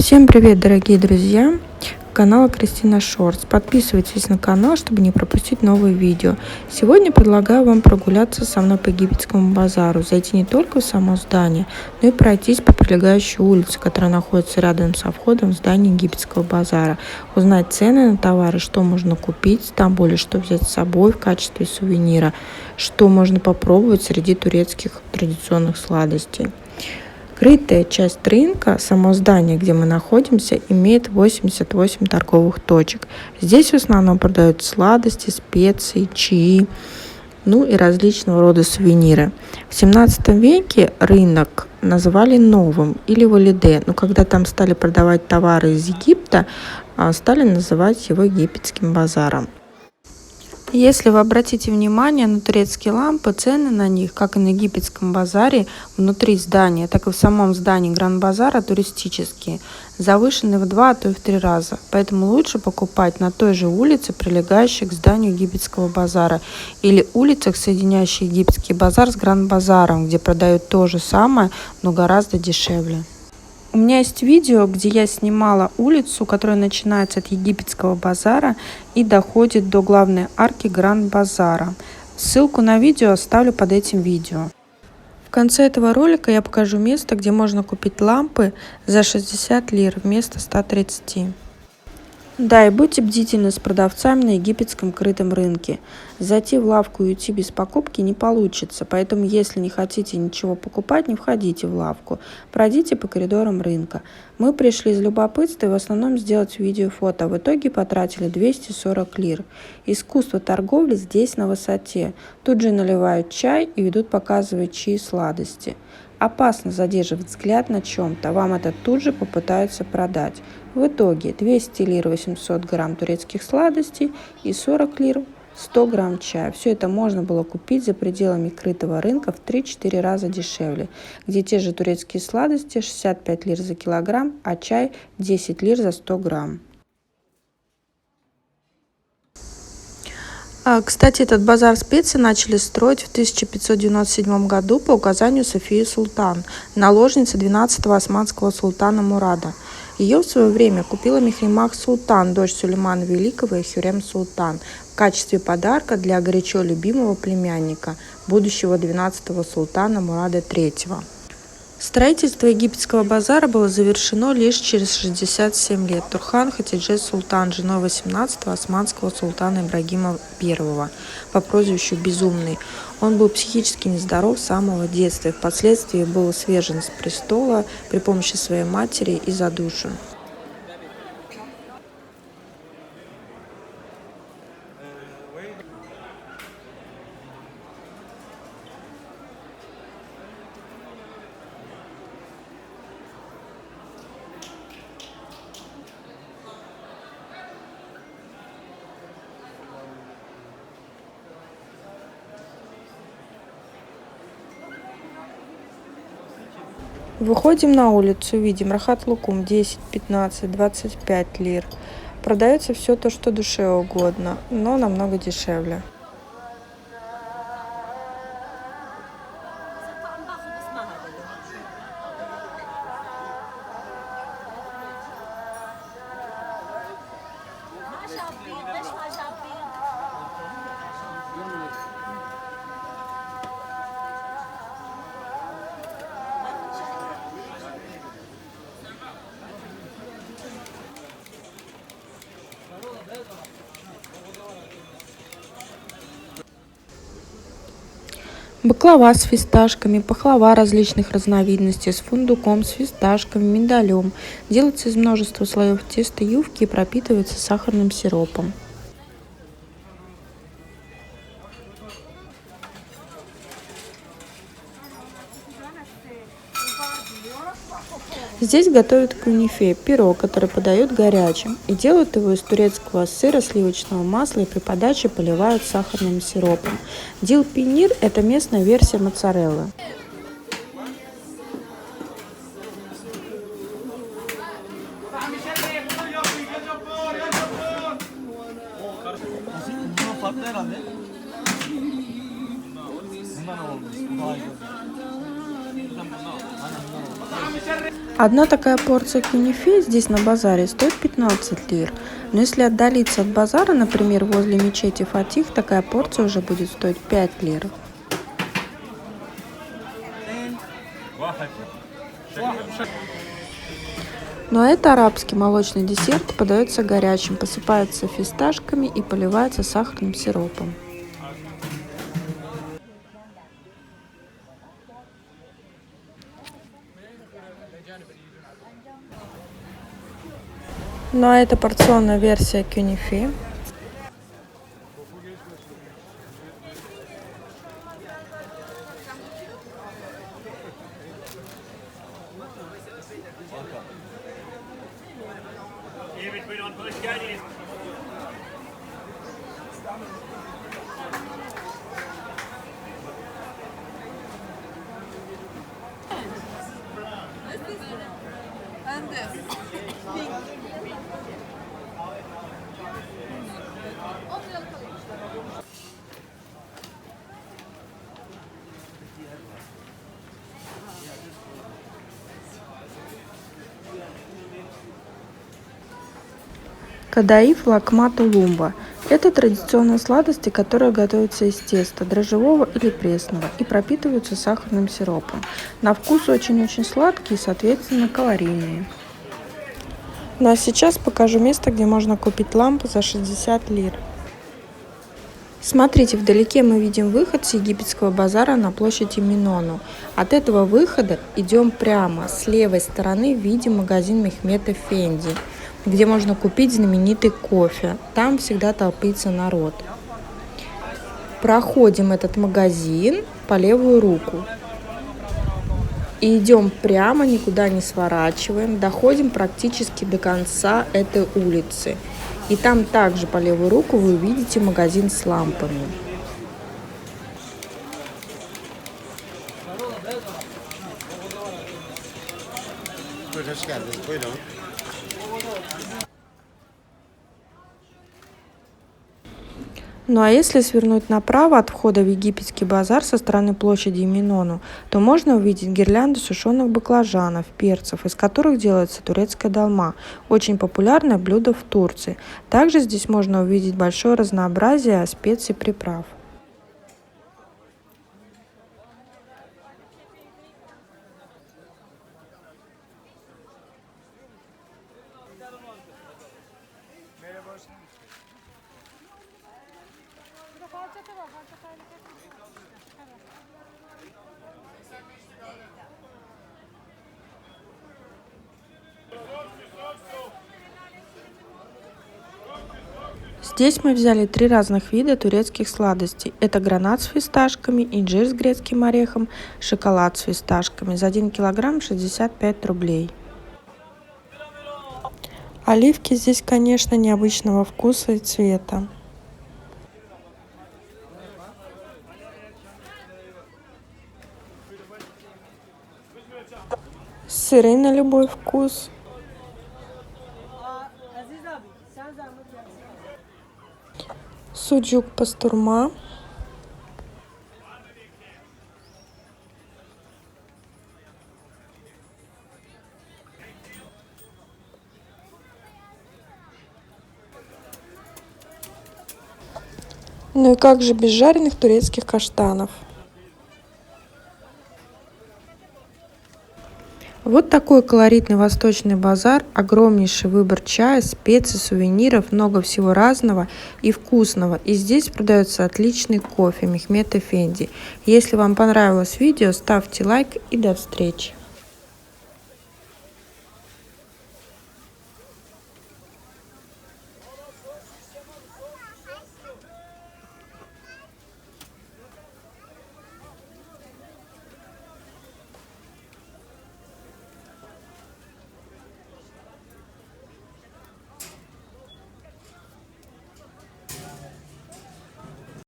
Всем привет, дорогие друзья канала Кристина Шортс. Подписывайтесь на канал, чтобы не пропустить новые видео. Сегодня предлагаю вам прогуляться со мной по египетскому базару, зайти не только в само здание, но и пройтись по прилегающей улице, которая находится рядом со входом в здание египетского базара, узнать цены на товары, что можно купить в Стамбуле, что взять с собой в качестве сувенира, что можно попробовать среди турецких традиционных сладостей. Крытая часть рынка, само здание, где мы находимся, имеет 88 торговых точек. Здесь в основном продают сладости, специи, чаи, и различного рода сувениры. В 17 веке рынок называли новым или валиде, но когда там стали продавать товары из Египта, стали называть его египетским базаром. Если вы обратите внимание на турецкие лампы, цены на них, как и на египетском базаре, внутри здания, так и в самом здании Гранд-базара туристические, завышены в 2, а то и в 3 раза. Поэтому лучше покупать на той же улице, прилегающей к зданию египетского базара, или улицах, соединяющих египетский базар с Гранд-базаром, где продают то же самое, но гораздо дешевле. У меня есть видео, где я снимала улицу, которая начинается от египетского базара и доходит до главной арки Гранд-базара. Ссылку на видео оставлю под этим видео. В конце этого ролика я покажу место, где можно купить лампы за 60 лир вместо 130. Да, и будьте бдительны с продавцами на египетском крытом рынке. Зайти в лавку и уйти без покупки не получится, поэтому если не хотите ничего покупать, не входите в лавку. Пройдите по коридорам рынка. Мы пришли из любопытства и в основном сделать видео и фото. В итоге потратили 240 лир. Искусство торговли здесь на высоте. Тут же наливают чай и ведут показывать чаи и сладости. Опасно задерживать взгляд на чем-то, вам это тут же попытаются продать. В итоге 200 лир 800 грамм турецких сладостей и 40 лир 100 грамм чая. Все это можно было купить за пределами крытого рынка в 3-4 раза дешевле, где те же турецкие сладости 65 лир за килограмм, а чай 10 лир за 100 грамм. Кстати, этот базар специй начали строить в 1597 году по указанию Софии Султан, наложницы 12-го османского султана Мурада. Ее в свое время купила Мехримах Султан, дочь Сулеймана Великого и Хюррем Султан, в качестве подарка для горячо любимого племянника, будущего 12-го султана Мурада III. Строительство египетского базара было завершено лишь через 67 лет. Турхан Хатидже Султан, женой 18-го османского султана Ибрагима I по прозвищу Безумный. Он был психически нездоров с самого детства и впоследствии был свержен с престола при помощи своей матери и задушен. Выходим на улицу, видим Рахат Лукум 10, 15, 25 лир. Продается все то, что душе угодно, но намного дешевле. Баклава с фисташками, пахлава различных разновидностей с фундуком, с фисташками, миндалем. Делается из множества слоев теста ювки и пропитывается сахарным сиропом. Здесь готовят кунифе, пирог, который подают горячим, и делают его из турецкого сыра, сливочного масла и при подаче поливают сахарным сиропом. Дил пенир – это местная версия моцареллы. Одна такая порция кюнефе здесь на базаре стоит 15 лир. Но если отдалиться от базара, например, возле мечети Фатих, такая порция уже будет стоить 5 лир. Ну а это арабский молочный десерт, подается горячим, посыпается фисташками и поливается сахарным сиропом. Ну а это порционная версия кюнефе. Кадаиф лакма тулумба – это традиционные сладости, которые готовятся из теста, дрожжевого или пресного, и пропитываются сахарным сиропом. На вкус очень-очень сладкие и, соответственно, калорийные. Ну а сейчас покажу место, где можно купить лампу за 60 лир. Смотрите, вдалеке мы видим выход с египетского базара на площади Минону. От этого выхода идем прямо. С левой стороны видим магазин Мехмед Эфенди, где можно купить знаменитый кофе. Там всегда толпится народ. Проходим этот магазин по левую руку. И идем прямо, никуда не сворачиваем. Доходим практически до конца этой улицы. И там также по левую руку вы увидите магазин с лампами. Ну а если свернуть направо от входа в египетский базар со стороны площади Минону, то можно увидеть гирлянды сушеных баклажанов, перцев, из которых делается турецкая долма, очень популярное блюдо в Турции. Также здесь можно увидеть большое разнообразие специй и приправ. Здесь мы взяли 3 разных вида турецких сладостей. Это гранат с фисташками, инжир с грецким орехом, шоколад с фисташками. За 1 килограмм 65 рублей. Оливки здесь, конечно, необычного вкуса и цвета. Сыры на любой вкус. Суджук пастурма. Ну и как же без жареных турецких каштанов. Вот такой колоритный восточный базар, огромнейший выбор чая, специй, сувениров, много всего разного и вкусного. И здесь продается отличный кофе Мехмед Эфенди. Если вам понравилось видео, ставьте лайк и до встречи.